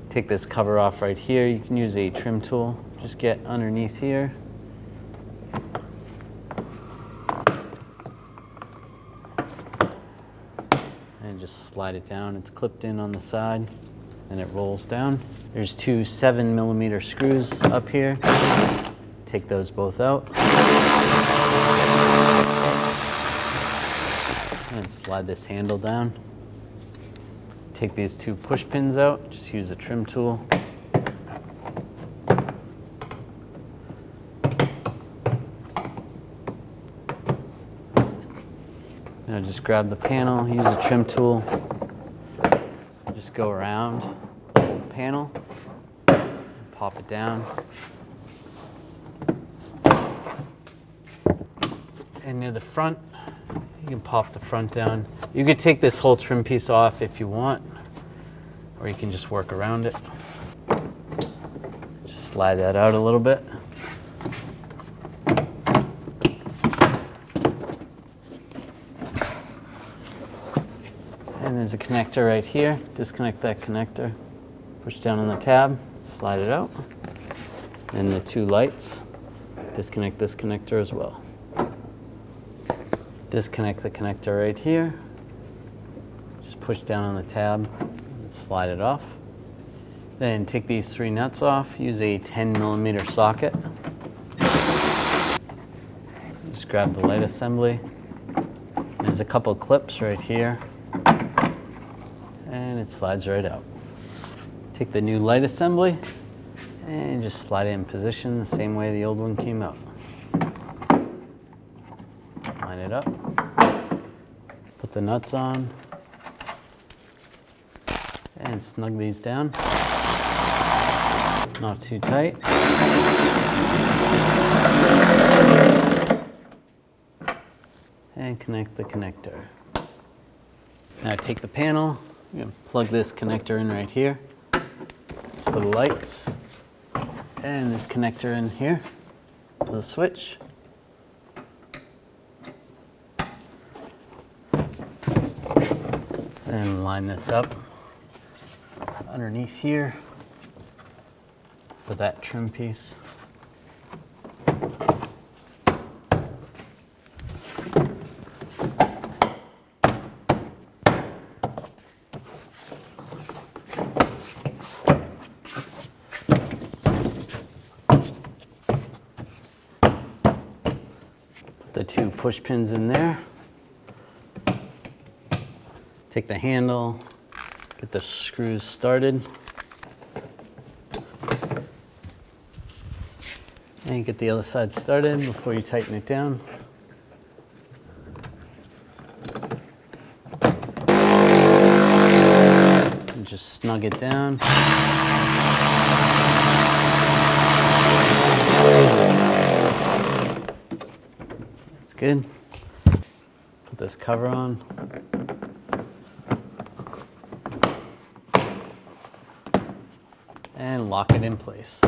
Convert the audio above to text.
Take this cover off right here. You can use a trim tool. Just get underneath here. And just slide it down. It's clipped in on the side and it rolls down. There's two 7mm screws up here. Take those both out. And slide this handle down. Take these two push pins out. Just use a trim tool. Now just grab the panel, use a trim tool. Just go around the panel, pop it down. And near the front, you can pop the front down. You could take this whole trim piece off if you want, or you can just work around it. Just slide that out a little bit. And there's a connector right here. Disconnect that connector. Push down on the tab, slide it out. And the two lights. Disconnect this connector as well. Disconnect the connector right here. Just push down on the tab and slide it off. Then take these three nuts off. Use a 10mm socket. Just grab the light assembly. There's a couple clips right here. And it slides right out. Take the new light assembly and just slide it in position the same way the old one came out. Line it up. Put the nuts on and snug these down. Not too tight. And connect the connector. Now take the panel, you're going to plug this connector in right here. Let's put the lights and this connector in here for the switch. And line this up underneath here for that trim piece. Put the two push pins in there. Take the handle, get the screws started, and get the other side started before you tighten it down. And just snug it down. That's good. Put this cover on. And lock it in place.